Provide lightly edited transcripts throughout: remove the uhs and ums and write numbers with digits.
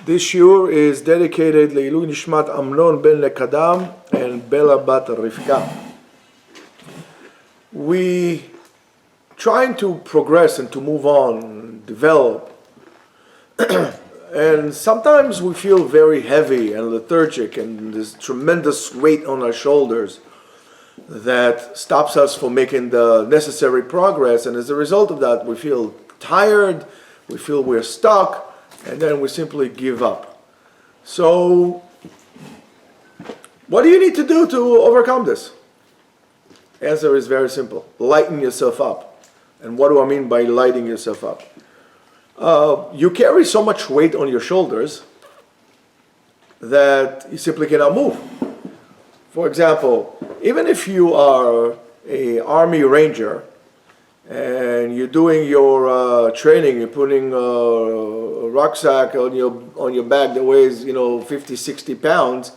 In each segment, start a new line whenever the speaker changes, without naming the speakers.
This shiur is dedicated Leilui Nishmat Amnon ben Lekadam and Bela bat Rivka. We trying to progress and to move on, develop, and sometimes we feel very heavy and lethargic, and this tremendous weight on our shoulders that stops us from making the necessary progress. And as a result of that, we feel tired, we feel we're stuck, and then we simply give up. So, what do you need to do to overcome this? Answer is very simple. Lighten yourself up. And what do I mean by lighting yourself up? You carry so much weight on your shoulders that you simply cannot move. For example, even if you are an army ranger and you're doing your training, you're putting a rucksack on your back that weighs 50, 60 pounds,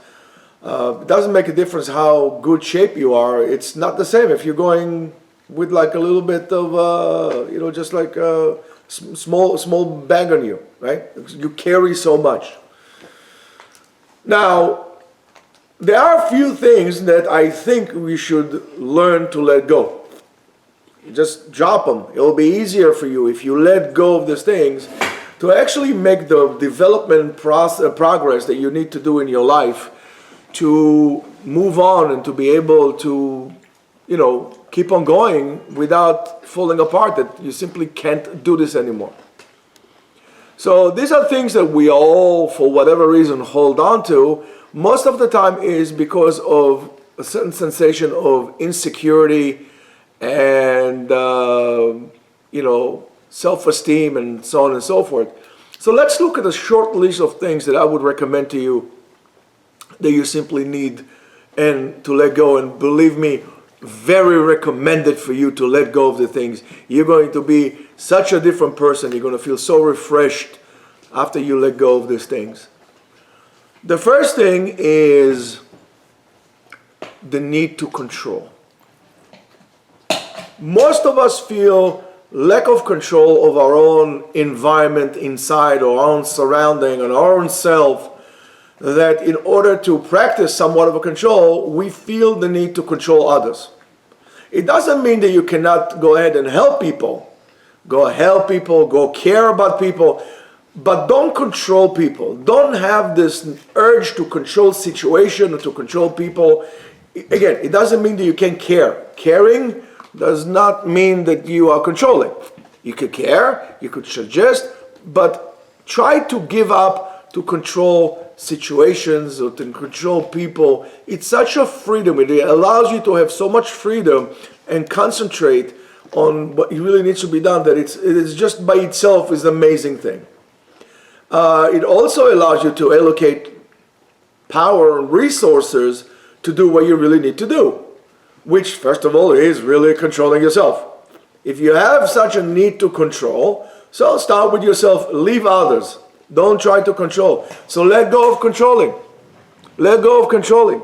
it doesn't make a difference how good shape you are. It's not the same if you're going with like a little bit of just like a small bag on you, right? You carry so much. Now, there are a few things that I think we should learn to let go. Just drop them. It'll be easier for you if you let go of these things to actually make the development progress that you need to do in your life to move on and to be able to, keep on going without falling apart, that you simply can't do this anymore. So these are things that we all, for whatever reason, hold on to. Most of the time is because of a certain sensation of insecurity and self-esteem and so on and so forth. So let's look at a short list of things that I would recommend to you that you simply need and to let go. And believe me, very recommended for you to let go of the things. You're going to be such a different person. You're going to feel so refreshed after you let go of these things. The first thing is the need to control. Most of us feel lack of control of our own environment inside, or our own surrounding, and our own self, that in order to practice somewhat of a control, we feel the need to control others. It doesn't mean that you cannot go ahead and help people. Go help people, go care about people, but don't control people. Don't have this urge to control situation or to control people. Again, it doesn't mean that you can't care. Caring does not mean that you are controlling. You could care, you could suggest, but try to give up to control situations or to control people. It's such a freedom. It allows you to have so much freedom and concentrate on what really needs to be done, that it is just by itself is an amazing thing. It also allows you to allocate power and resources to do what you really need to do, which, first of all, is really controlling yourself. If you have such a need to control, so start with yourself, leave others. Don't try to control. So let go of controlling. Let go of controlling.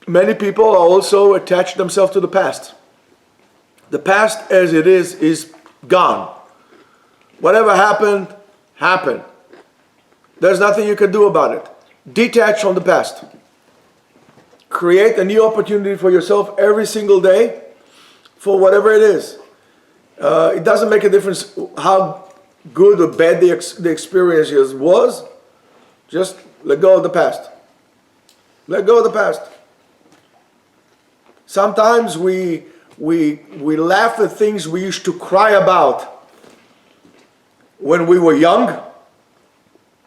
Many people also attach themselves to the past. The past as it is gone. Whatever happened, happened. There's nothing you can do about it. Detach from the past. Create a new opportunity for yourself every single day for whatever it is. It doesn't make a difference how good or bad the experience was. Just let go of the past. Let go of the past. Sometimes we laugh at things we used to cry about when we were young.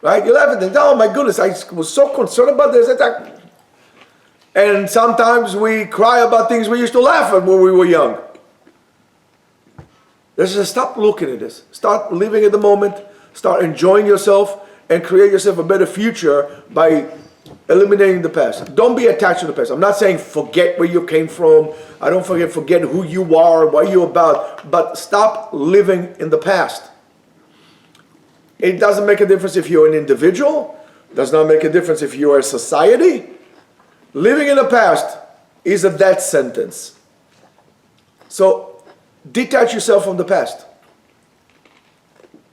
Right? You laugh at things. Oh my goodness, I was so concerned about this. And sometimes we cry about things we used to laugh at when we were young. Let's just stop looking at this. Start living at the moment. Start enjoying yourself and create yourself a better future by eliminating the past. Don't be attached to the past. I'm not saying forget where you came from. I don't forget who you are, what you're about. But stop living in the past. It doesn't make a difference if you're an individual. It does not make a difference if you're a society. Living in the past is a death sentence. So detach yourself from the past.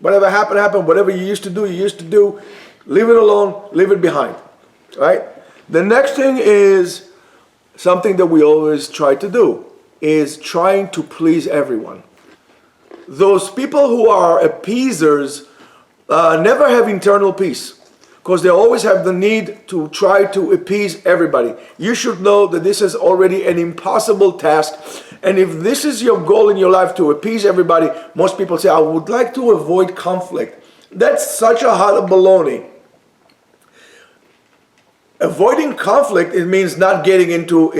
Whatever happened, happened. Whatever you used to do, you used to do. Leave it alone, leave it behind. Right? The next thing is something that we always try to do, is trying to please everyone. Those people who are appeasers never have internal peace, because they always have the need to try to appease everybody. You should know that this is already an impossible task, and if this is your goal in your life, to appease everybody, most people say, I would like to avoid conflict. That's such a lot of baloney. Avoiding conflict, it means not getting into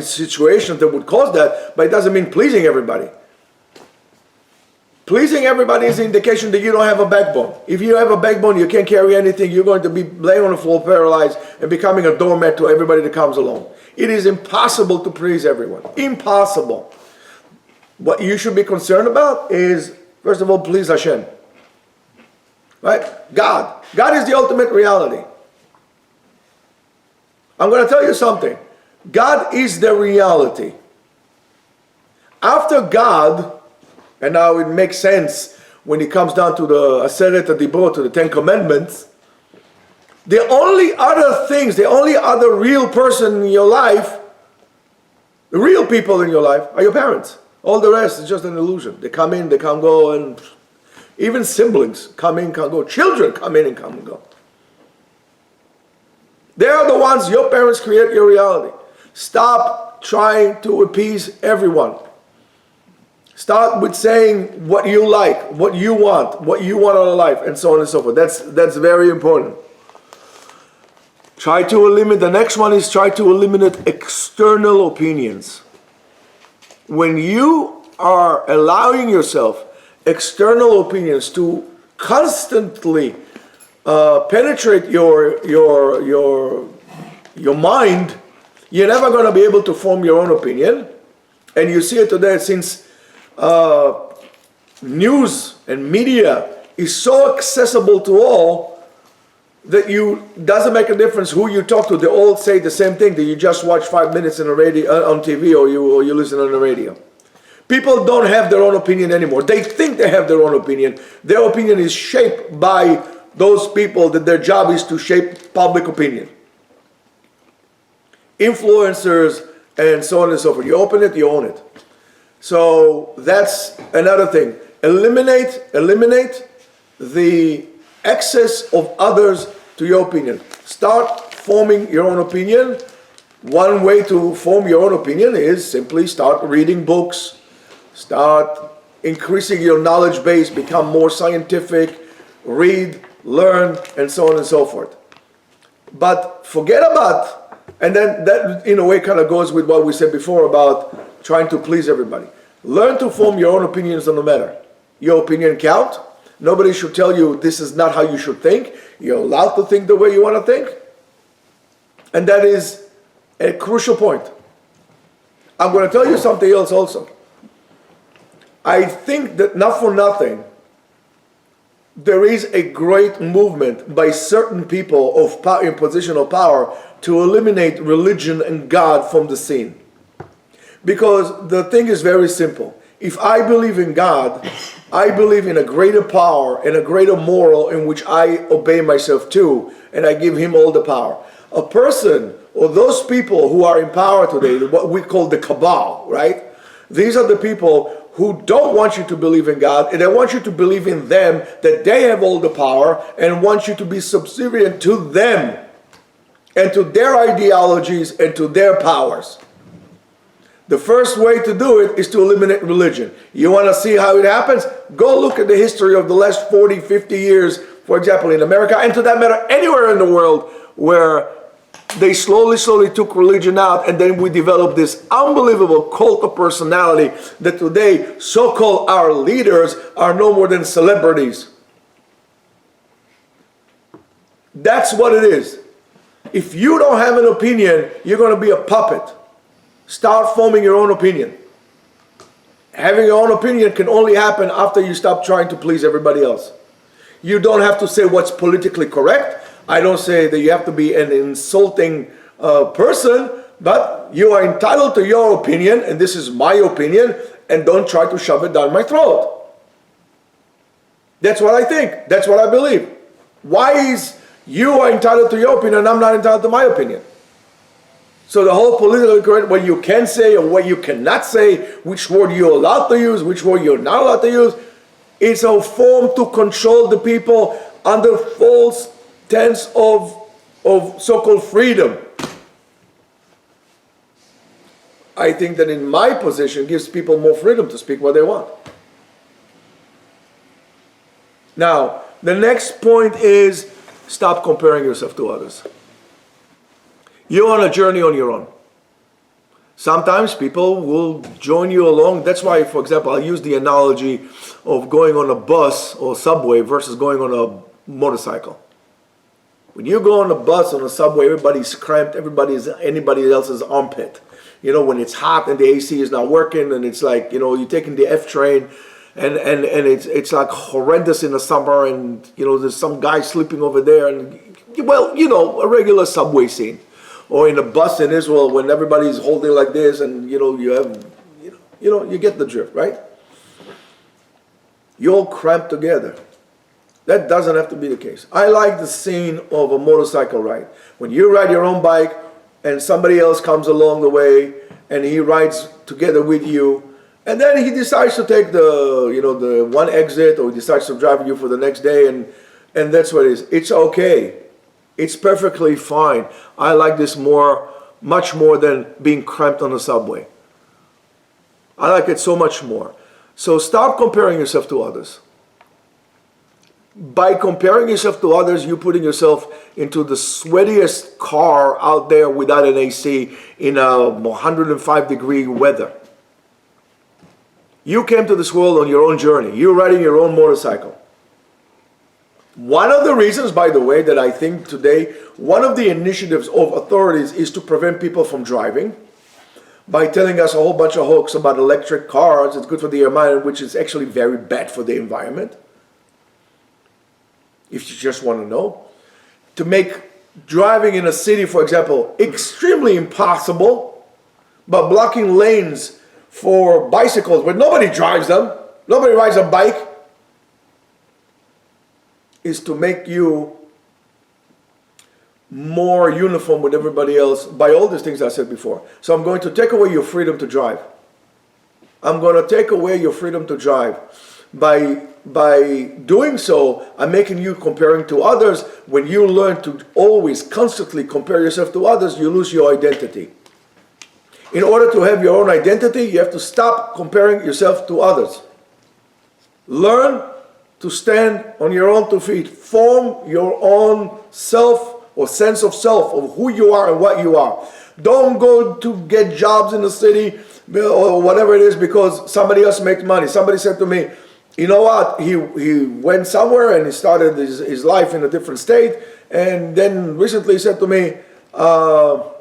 situations that would cause that, but it doesn't mean pleasing everybody. Pleasing everybody is an indication that you don't have a backbone. If you have a backbone, you can't carry anything, you're going to be laying on the floor paralyzed and becoming a doormat to everybody that comes along. It is impossible to please everyone. Impossible. What you should be concerned about is, first of all, please Hashem. Right? God. God is the ultimate reality. I'm going to tell you something. God is the reality. After God, and now it makes sense when it comes down to the Aseret HaDibrot, to the Ten Commandments, the only other things, the only other real person in your life, the real people in your life, are your parents. All the rest is just an illusion. They come in, they can't go, and even siblings come in, can't go. Children come in and come and go. They are the ones, your parents create your reality. Stop trying to appease everyone. Start with saying what you like, what you want out of life, and so on and so forth. That's very important. Try to eliminate, the next one is try to eliminate external opinions. When you are allowing yourself external opinions to constantly penetrate your mind, you're never going to be able to form your own opinion. And you see it today, since news and media is so accessible to all, that doesn't make a difference who you talk to. They all say the same thing, that you just watch 5 minutes in a radio, on TV, or you listen on the radio. People don't have their own opinion anymore. They think they have their own opinion. Their opinion is shaped by those people that their job is to shape public opinion. Influencers and so on and so forth. You open it, you own it. So that's another thing. Eliminate the excess of others to your opinion. Start forming your own opinion. One way to form your own opinion is simply start reading books. Start increasing your knowledge base, become more scientific, read, learn, and so on and so forth. But forget about, and then that in a way kind of goes with what we said before about trying to please everybody. Learn to form your own opinions on the matter. Your opinion count. Nobody should tell you this is not how you should think. You're allowed to think the way you want to think. And that is a crucial point. I'm going to tell you something else also. I think that not for nothing, there is a great movement by certain people in position of power to eliminate religion and God from the scene. Because the thing is very simple. If I believe in God, I believe in a greater power and a greater moral in which I obey myself to, and I give him all the power. A person, or those people who are in power today, what we call the cabal, right? These are the people who don't want you to believe in God, and they want you to believe in them, that they have all the power, and want you to be subservient to them, and to their ideologies, and to their powers. The first way to do it is to eliminate religion. You want to see how it happens? Go look at the history of the last 40, 50 years, for example, in America, and to that matter, anywhere in the world, where they slowly took religion out, and then we developed this unbelievable cult of personality that today so-called our leaders are no more than celebrities. That's what it is. If you don't have an opinion, you're going to be a puppet. Start forming your own opinion. Having your own opinion can only happen after you stop trying to please everybody else. You don't have to say what's politically correct. I don't say that you have to be an insulting person, but you are entitled to your opinion, and this is my opinion, and don't try to shove it down my throat. That's what I think. That's what I believe. Why is you are entitled to your opinion and I'm not entitled to my opinion? So the whole political correct, what you can say or what you cannot say, which word you're allowed to use, which word you're not allowed to use, it's a form to control the people under false tense of so-called freedom. I think that in my position gives people more freedom to speak what they want. Now, the next point is stop comparing yourself to others. You're on a journey on your own. Sometimes people will join you along. That's why, for example, I use the analogy of going on a bus or subway versus going on a motorcycle. When you go on a bus, on a subway, everybody's cramped, anybody else's armpit. You know, when it's hot and the AC is not working and it's like, you know, you're taking the F train and it's like horrendous in the summer and, you know, there's some guy sleeping over there and, well, you know, a regular subway scene. Or in a bus in Israel when everybody's holding like this and, you know, you get the drift, right? You're all cramped together. That doesn't have to be the case. I like the scene of a motorcycle ride. When you ride your own bike and somebody else comes along the way and he rides together with you, and then he decides to take the one exit, or he decides to drive you for the next day, and that's what it is. It's okay. It's perfectly fine. I like this much more than being cramped on the subway. I like it so much more. So stop comparing yourself to others. By comparing yourself to others, you're putting yourself into the sweatiest car out there without an AC in a 105 degree weather. You came to this world on your own journey. You're riding your own motorcycle. One of the reasons, by the way, that I think today, one of the initiatives of authorities is to prevent people from driving by telling us a whole bunch of hoax about electric cars. It's good for the environment, which is actually very bad for the environment. If you just want to know. To make driving in a city, for example, extremely impossible by blocking lanes for bicycles, but nobody drives them. Nobody rides a bike. Is to make you more uniform with everybody else by all these things I said before. So I'm going to take away your freedom to drive. I'm going to take away your freedom to drive. By doing so, I'm making you comparing to others. When you learn to always constantly compare yourself to others, you lose your identity. In order to have your own identity, you have to stop comparing yourself to others. Learn to stand on your own 2 feet. Form your own self or sense of self, of who you are and what you are. Don't go to get jobs in the city or whatever it is because somebody else makes money. Somebody said to me, you know what, he went somewhere and he started his life in a different state, and then recently he said to me, I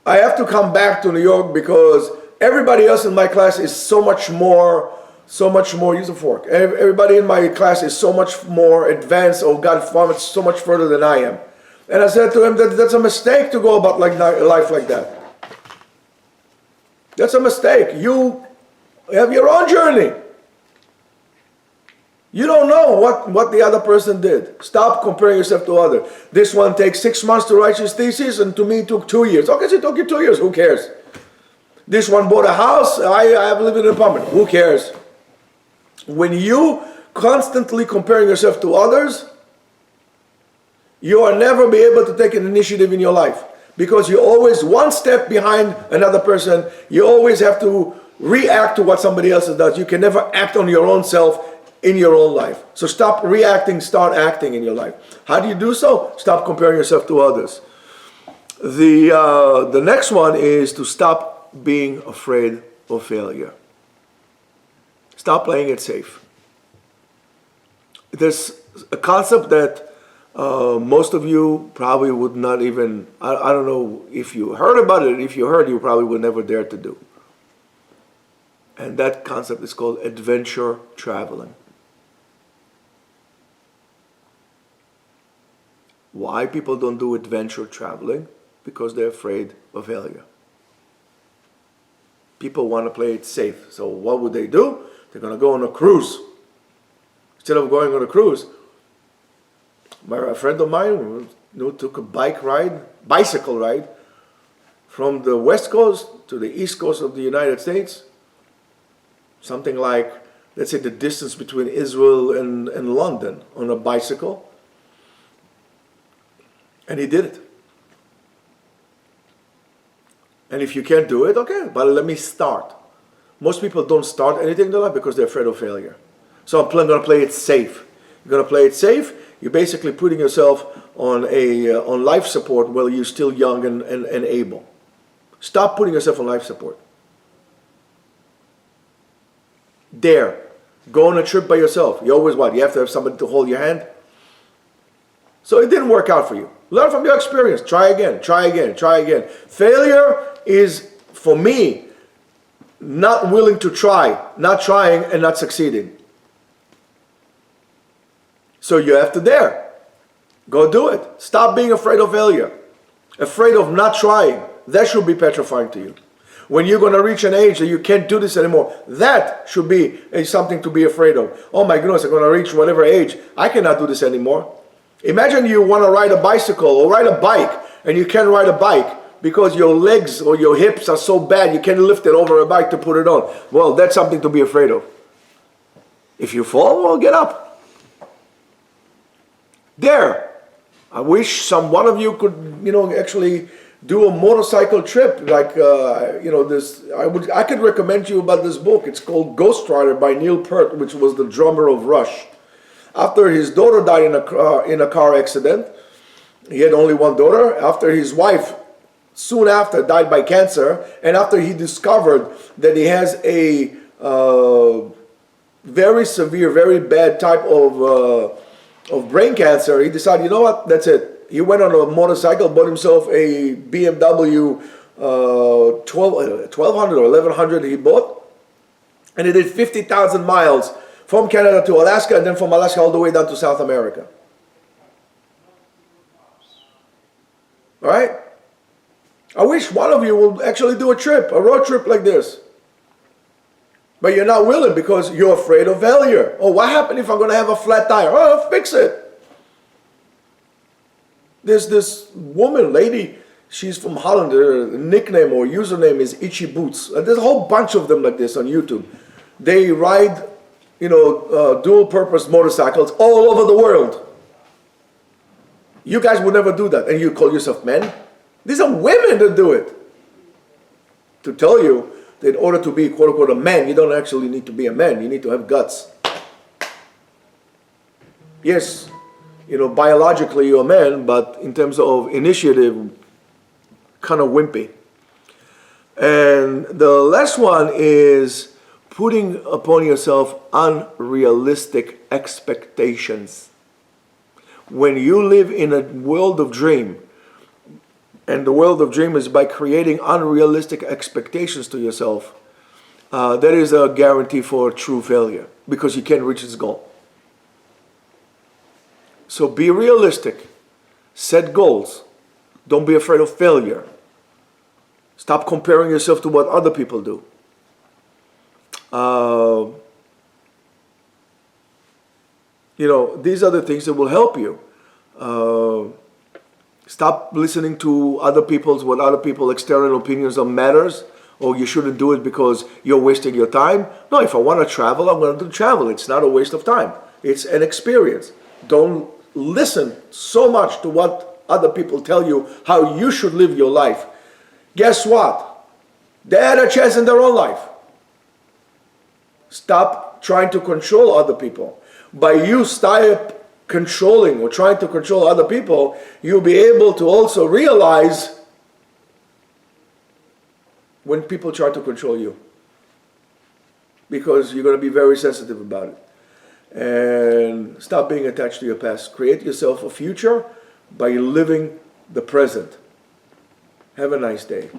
have to come back to New York because everybody else in my class is so much more, use a fork. Everybody in my class is so much more advanced or got so much further than I am. And I said to him that's a mistake to go about life like that. That's a mistake. You have your own journey. You don't know what the other person did. Stop comparing yourself to others. This one takes 6 months to write his thesis, and to me it took 2 years. Okay, so it took you 2 years. Who cares? This one bought a house. I have lived in an apartment. Who cares? When you constantly comparing yourself to others, you will never be able to take an initiative in your life because you're always one step behind another person. You always have to react to what somebody else does. You can never act on your own self in your own life. So stop reacting, start acting in your life. How do you do so? Stop comparing yourself to others. The next one is to stop being afraid of failure. Stop playing it safe. There's a concept that most of you probably would not even, I don't know if you heard about it. If you heard, you probably would never dare to do. And that concept is called adventure traveling. Why people don't do adventure traveling? Because they're afraid of failure. People want to play it safe. So what would they do? They're going to go on a cruise. instead of going on a cruise. A friend of mine took a bicycle ride from the west coast to the east coast of the United States. Something like, let's say, the distance between Israel and London on a bicycle. And he did it. And if you can't do it, okay, but let me start. Most people don't start anything in their life because they're afraid of failure. So I'm going to play it safe. You're going to play it safe. You're basically putting yourself on life support while you're still young and able. Stop putting yourself on life support. Dare. Go on a trip by yourself. You always what? You have to have somebody to hold your hand. So it didn't work out for you. Learn from your experience. Try again, try again, try again. Failure is, for me, not willing to try, not trying and not succeeding. So you have to dare. Go do it. Stop being afraid of failure. Afraid of not trying. That should be petrifying to you. When you're going to reach an age that you can't do this anymore, that should be something to be afraid of. Oh my goodness, I'm going to reach whatever age. I cannot do this anymore. Imagine you want to ride a bicycle or ride a bike and you can't ride a bike because your legs or your hips are so bad you can't lift it over a bike to put it on. Well, that's something to be afraid of. If you fall, well, get up. Dare. I wish one of you could, actually do a motorcycle trip like, this. I could recommend you about this book. It's called Ghost Rider by Neil Peart, which was the drummer of Rush. After his daughter died in a car accident, he had only one daughter. After his wife, soon after, died by cancer, and after he discovered that he has a very severe, very bad type of brain cancer, he decided, you know what, that's it. He went on a motorcycle, bought himself a BMW 1200 or 1100 he bought, and he did 50,000 miles from Canada to Alaska, and then from Alaska all the way down to South America. All right? I wish one of you will actually do a road trip like this. But you're not willing because you're afraid of failure. Oh, what happened if I'm going to have a flat tire? Oh, I'll fix it. There's this lady, she's from Holland. Her nickname or username is Itchy Boots. There's a whole bunch of them like this on YouTube. They ride, dual-purpose motorcycles all over the world. You guys would never do that, and you call yourself men? These are women that do it. To tell you that in order to be, quote-unquote, a man, you don't actually need to be a man. You need to have guts. Yes, biologically you're a man, but in terms of initiative, kind of wimpy. And the last one is putting upon yourself unrealistic expectations. When you live in a world of dream, and the world of dream is by creating unrealistic expectations to yourself, that is a guarantee for true failure because you can't reach its goal. So be realistic. Set goals. Don't be afraid of failure. Stop comparing yourself to what other people do. These are the things that will help you. Stop listening to what other people's external opinions on matters, or you shouldn't do it because you're wasting your time. No, if I want to travel, I'm going to travel. It's not a waste of time. It's an experience. Don't listen so much to what other people tell you how you should live your life. Guess what? They had a chance in their own life. Stop trying to control other people. By you stop controlling or trying to control other people, you'll be able to also realize when people try to control you. Because you're going to be very sensitive about it. And stop being attached to your past. Create yourself a future by living the present. Have a nice day.